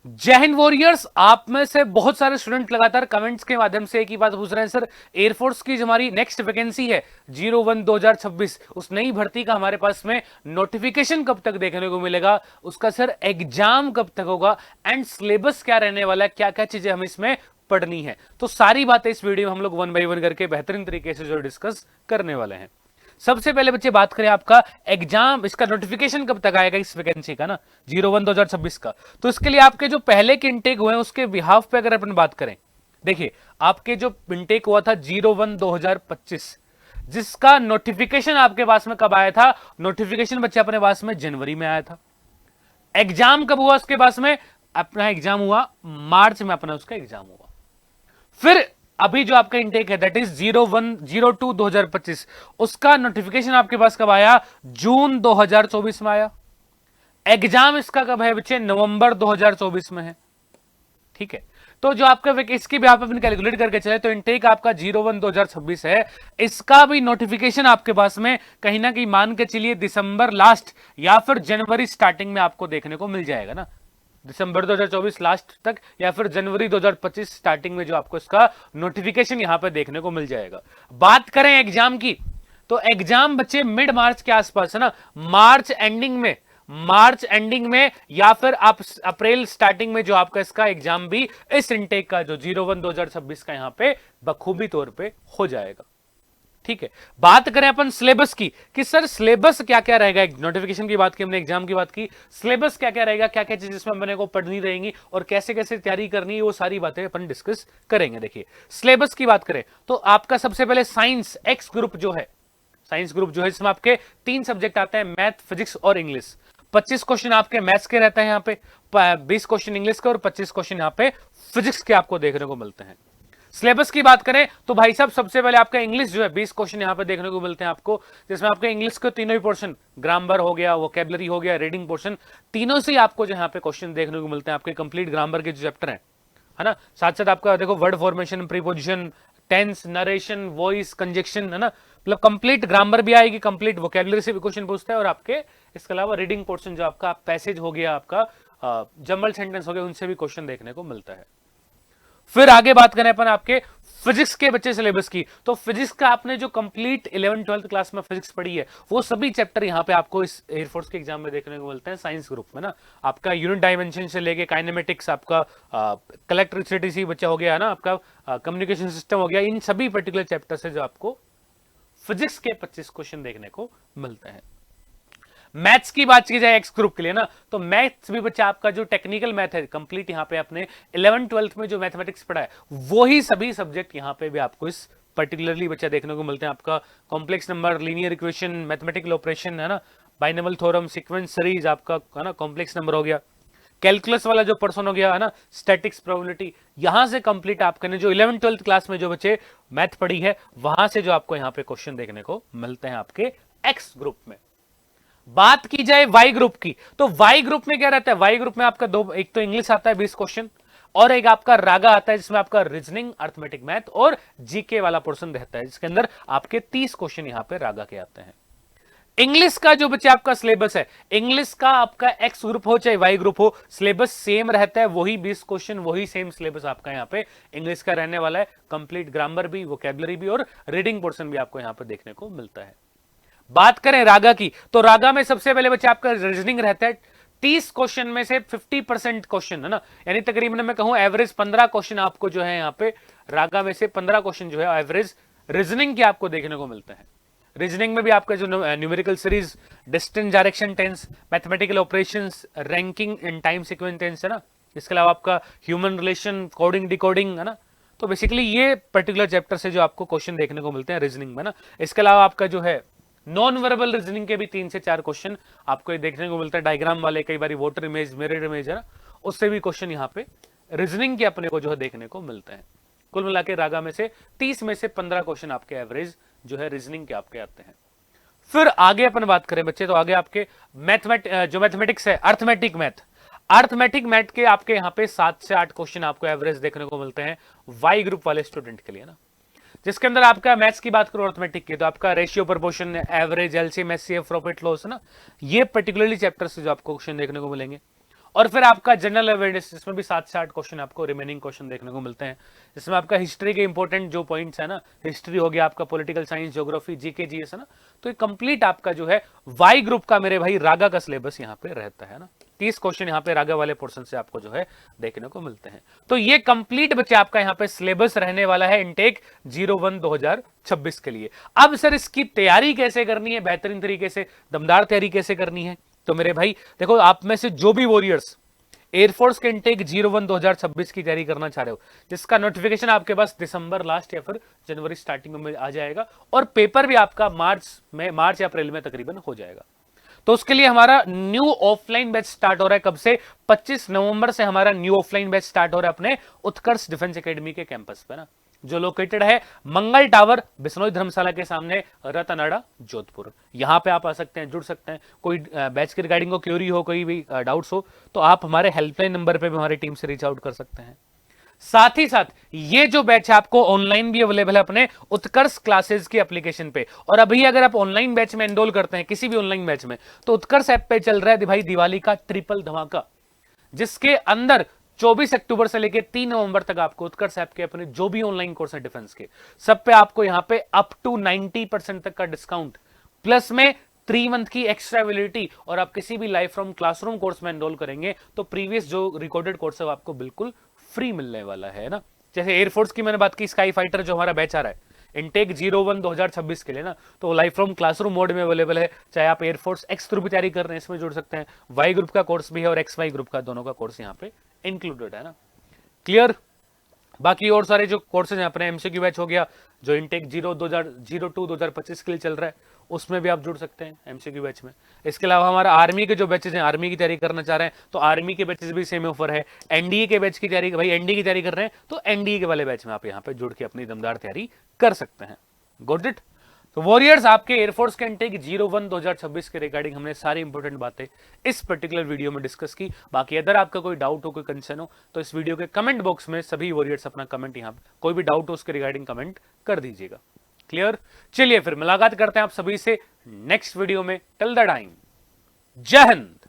जय हिंद वॉरियर्स। आप में से बहुत सारे स्टूडेंट लगातार कमेंट्स के माध्यम से एक ही बात पूछ रहे हैं, सर एयरफोर्स की जो हमारी नेक्स्ट वैकेंसी है 01/2026 उस नई भर्ती का हमारे पास में नोटिफिकेशन कब तक देखने को मिलेगा, उसका सर एग्जाम कब तक होगा एंड सिलेबस क्या रहने वाला है, क्या क्या चीजें हमें इसमें पढ़नी है। तो सारी बातें इस वीडियो में हम लोग वन बाई वन करके बेहतरीन तरीके से जो डिस्कस करने वाले हैं। सबसे पहले बच्चे बात करें आपका एग्जाम, इसका नोटिफिकेशन कब तक आएगा इस वैकेंसी का ना 01/2026 का। तो इसके लिए आपके जो पहले के इंटेक हुए हैं उसके बिहाफ पे अगर अपन बात करें, देखिए आपके जो इंटेक हुआ था 01/2025, जिसका नोटिफिकेशन आपके पास में कब आया था? नोटिफिकेशन बच्चे अपने पास में जनवरी में आया था। एग्जाम कब हुआ उसके पास में? अपना एग्जाम हुआ मार्च में, अपना उसका एग्जाम हुआ। फिर अभी जो आपका इंटेक है दैट इज 01/02/2025, उसका नोटिफिकेशन आपके पास कब आया? जून 2024 में आया। एग्जाम इसका कब है बच्चे? नवंबर 2024 में है। ठीक है, तो जो आपका इसकी भी आप अपनी कैलकुलेट करके चले तो इंटेक आपका 01/2026 है। इसका भी नोटिफिकेशन आपके पास में कहीं ना कहीं मान के चलिए दिसंबर लास्ट या फिर जनवरी स्टार्टिंग में आपको देखने को मिल जाएगा ना, दिसंबर 2024 लास्ट तक या फिर जनवरी 2025 स्टार्टिंग में जो आपको इसका नोटिफिकेशन यहां पे देखने को मिल जाएगा। बात करें एग्जाम की, तो एग्जाम बच्चे मिड मार्च के आसपास है ना, मार्च एंडिंग में या फिर आप अप्रैल स्टार्टिंग में जो आपका इसका एग्जाम भी इस इंटेक का जो 01/2026 का यहां पे बखूबी तौर पे हो जाएगा। ठीक है, बात करें अपन सिलेबस की कि सर सिलेबस क्या क्या रहेगा। नोटिफिकेशन की बात की हमने, एग्जाम की बात की, सिलेबस क्या क्या रहेगा, क्या क्या चीजें इसमें अपने को पढ़नी रहेंगी और कैसे कैसे तैयारी करनी है, वो सारी बातें अपन डिस्कस करेंगे। देखिए सिलेबस की बात करें तो आपका सबसे पहले साइंस एक्स ग्रुप जो है, साइंस ग्रुप जो है इसमें आपके 3 सब्जेक्ट आते हैं, मैथ, फिजिक्स और इंग्लिश। 25 क्वेश्चन आपके मैथ्स के रहते हैं यहाँ पे, 20 क्वेश्चन इंग्लिश के और 25 क्वेश्चन यहाँ पे फिजिक्स के आपको देखने को मिलते हैं। सिलेबस की बात करें तो भाई साहब सबसे पहले आपका इंग्लिश जो है 20 क्वेश्चन यहां पे देखने को मिलते हैं आपको, जिसमें आपके इंग्लिश के तीनों ही पोर्शन, ग्रामर हो गया, वोकैबुलरी हो गया, रीडिंग पोर्शन, तीनों से आपको जो यहाँ पे क्वेश्चन देखने को मिलते हैं आपके कंप्लीट ग्रामर के जो चैप्टर है ना। साथ साथ आपका देखो word formation, preposition, tense, narration, voice, conjunction, है ना, मतलब कंप्लीट ग्रामर भी आएगी, कंप्लीट वोकैबुलरी से भी क्वेश्चन पूछता है। और आपके इसके अलावा रीडिंग पोर्शन जो आपका पैसेज हो गया, आपका जम्बल सेंटेंस हो गया, उनसे भी क्वेश्चन देखने को मिलता है। फिर आगे बात करें अपन आपके फिजिक्स के बच्चे सिलेबस की, तो फिजिक्स का आपने जो कंप्लीट 11th-12th क्लास में फिजिक्स पढ़ी है वो सभी चैप्टर यहां पे आपको इस एयरफोर्स के एग्जाम में देखने को मिलते हैं साइंस ग्रुप में ना। आपका यूनिट डायमेंशन से लेके काइनेमेटिक्स, आपका इलेक्ट्रिसिटी बच्चा हो गया है ना, आपका कम्युनिकेशन सिस्टम हो गया, इन सभी पर्टिकुलर चैप्टर से जो आपको फिजिक्स के 25 क्वेश्चन देखने को मिलते हैं। मैथ्स की बात की जाए एक्स ग्रुप के लिए ना, तो मैथ्स भी बच्चा आपका जो टेक्निकल मैथ है कंप्लीट यहां पे आपने 11th-12th में जो मैथमेटिक्स पढ़ा है वही सभी सब्जेक्ट यहां पे भी आपको इस पर्टिकुलरली बच्चा देखने को मिलते हैं। आपका complex number, linear equation, mathematical operation, है ना, बाइनोमियल थ्योरम, सीक्वेंस सीरीज, आपका है ना कॉम्प्लेक्स नंबर हो गया, कैलकुलस वाला जो पर्सन हो गया है ना, स्टैटिक्स, प्रोबेबिलिटी, यहां से कंप्लीट आपके ने जो 11th-12th क्लास में जो बच्चे मैथ पढ़ी है वहां से जो आपको यहां पे क्वेश्चन देखने को मिलते हैं आपके एक्स ग्रुप में। बात की जाए वाई ग्रुप की, तो वाई ग्रुप में क्या रहता है? वाई ग्रुप में आपका दो, एक तो इंग्लिश आता है 20 क्वेश्चन और एक आपका रागा आता है जिसमें आपका रीजनिंग, अर्थमेटिक, मैथ और जीके वाला पोर्शन रहता है, जिसके अंदर आपके 30 क्वेश्चन यहां पे रागा के आते हैं। इंग्लिश का जो बच्चे आपका सिलेबस है, इंग्लिश का आपका एक्स ग्रुप हो चाहे वाई ग्रुप हो, सिलेबस सेम रहता है, वही 20 क्वेश्चन, वही सेम सिलेबस आपका यहां पे इंग्लिश का रहने वाला है। कंप्लीट ग्रामर भी, वोकैबुलरी भी और रीडिंग पोर्शन भी आपको यहां पे देखने को मिलता है। बात करें रागा की, तो रागा में सबसे पहले बच्चे आपका रीजनिंग रहता है। 30 क्वेश्चन में से 50% क्वेश्चन है ना, यानी तकरीबन मैं कहूं एवरेज 15 क्वेश्चन आपको जो है यहां पे रागा में से 15 क्वेश्चन जो है एवरेज रीजनिंग के आपको देखने को मिलते हैं। रीजनिंग में भी आपका जो numerical series, distance direction tense, mathematical operations, ranking in time sequence tense, है ना, इसके अलावा आपका ह्यूमन रिलेशन, कोडिंग, डिकोडिंग, है ना। तो बेसिकली ये पर्टिकुलर चैप्टर से जो आपको क्वेश्चन देखने को मिलते हैं रीजनिंग में ना। इसके अलावा आपका जो है नॉन वर्बल रीजनिंग के भी 3 से 4 क्वेश्चन आपको देखने को मिलता है, डायग्राम वाले, कई बार वोटर इमेज, मिरर इमेज, है ना, उससे भी क्वेश्चन यहाँ पे रीजनिंग के अपने को जो है देखने को मिलते हैं। कुल मिला के रागा में से 30 में से 15 क्वेश्चन आपके एवरेज जो है रीजनिंग के आपके आते हैं। फिर आगे अपन बात करें बच्चे, तो आगे आपके जो मैथमेटिक्स है, अर्थमेटिक मैथ, अर्थमेटिक मैथ के आपके यहाँ पे 7 से 8 क्वेश्चन आपको एवरेज देखने को मिलते हैं वाई ग्रुप वाले स्टूडेंट के लिए ना, जिसके अंदर आपका मैथ्स की बात करो अर्थमेटिक की, तो आपका ratio, proportion, average, LCM, HCF, profit loss, है ना, ये पर्टिकुलरली चैप्टर से जो आपको क्वेश्चन देखने को मिलेंगे। और फिर आपका जनरल अवेयरनेस, जिसमें भी 7 से 8 क्वेश्चन आपको रिमेनिंग क्वेश्चन देखने को मिलते हैं, जिसमें आपका हिस्ट्री के इंपॉर्टेंट जो पॉइंट्स है ना, हिस्ट्री हो गया आपका, political science, geography, GK, GS है ना, तो ये कंप्लीट आपका जो है वाई ग्रुप का मेरे भाई रागा का सिलेबस यहाँ पे रहता है ना। 30 क्वेश्चन यहाँ पे रागा वाले पोर्शन से आपको जो है देखने को मिलते हैं। तो ये कंप्लीट बच्चे आपका यहाँ पे सिलेबस रहने वाला है इनटेक 01 2026 के लिए। अब सर इसकी तैयारी कैसे करनी है, बेहतरीन तरीके से दमदार तैयारी कैसे करनी है, तो मेरे भाई देखो, आप में से जो भी वॉरियर्स एयरफोर्स के इनटेक 01 2026 की तैयारी करना चाह रहे हो, जिसका नोटिफिकेशन आपके पास दिसंबर लास्ट या फिर जनवरी स्टार्टिंग में आ जाएगा, और पेपर भी आपका मार्च या अप्रैल में तकरीबन हो जाएगा। तो उसके लिए हमारा न्यू ऑफलाइन बैच स्टार्ट हो रहा है कब से, 25 नवंबर से हमारा न्यू ऑफलाइन बैच स्टार्ट हो रहा है अपने उत्कर्ष डिफेंस एकेडमी के कैंपस पे ना, जो लोकेटेड है मंगल टावर, बिश्नोई धर्मशाला के सामने, रतनाड़ा, जोधपुर। यहां पे आप आ सकते हैं, जुड़ सकते हैं। कोई बैच की रिगार्डिंग को क्यूरी हो, कोई भी डाउट्स हो, तो आप हमारे हेल्पलाइन नंबर पे भी हमारी टीम से रीच आउट कर सकते हैं। साथ ही साथ ये जो बैच है आपको ऑनलाइन भी अवेलेबल है अपने उत्कर्ष क्लासेस की एप्लीकेशन पे। और अभी अगर आप ऑनलाइन बैच में एनरोल करते हैं, किसी भी ऑनलाइन बैच में, तो उत्कर्ष ऐप पे चल रहा है भाई दिवाली का ट्रिपल धमाका, जिसके अंदर 24 अक्टूबर से लेकर 3 नवंबर तक आपको उत्कर्ष ऐप के अपने जो भी ऑनलाइन कोर्स है डिफेंस के, सब पे आपको यहां पे अप टू 90% तक का डिस्काउंट, प्लस में 3 मंथ की एक्स्ट्रा वैलिडिटी। और आप किसी भी लाइव फ्रॉम क्लासरूम कोर्स में एनरोल करेंगे तो प्रीवियस जो रिकॉर्डेड कोर्स है वो आपको बिल्कुल फ्री मिलने वाला है ना। जैसे एयरफोर्स की मैंने बात की, स्काई फाइटर जो हमारा बैच आ रहा है इनटेक 01 2026 के लिए ना, तो लाइव फ्रॉम क्लासरूम मोड में अवेलेबल है। चाहे आप एयरफोर्स एक्स थ्रू भी तैयारी कर रहे हैं, इसमें जुड़ सकते हैं। वाई ग्रुप का कोर्स भी है और एक्स वाई ग्रुप का, दोनों का कोर्स यहाँ पे इंक्लूडेड है ना। क्लियर? बाकी और सारे जो कोर्सेज हैं अपने, एमसीक्यू बैच हो गया जो इनटेक 02 2025 के लिए चल रहा है, उसमें भी आप जुड़ सकते हैं एमसीक्यू बैच में। इसके अलावा हमारा आर्मी के जो बैचेज हैं, आर्मी की तैयारी करना चाह रहे हैं तो आर्मी के बैचेज भी सेम ऑफर है। एनडीए के बैच की तैयारी, भाई एनडीए की तैयारी कर रहे हैं तो एनडीए के वाले बैच में आप यहाँ पे जुड़ के अपनी दमदार तैयारी कर सकते हैं। Good it. तो वॉरियर्स, आपके एयरफोर्स के इनटेक 01 2026 के रिगार्डिंग हमने सारी इंपॉर्टेंट बातें इस पर्टिकुलर वीडियो में डिस्कस की। बाकी अगर आपका कोई डाउट हो, कोई कंसर्न हो, तो इस वीडियो के कमेंट बॉक्स में सभी वॉरियर्स अपना कमेंट, यहाँ कोई भी डाउट हो उसके रिगार्डिंग कमेंट कर दीजिएगा। क्लियर? चलिए फिर मुलाकात करते हैं आप सभी से नेक्स्ट वीडियो में। टिल द टाइम, जय हिंद।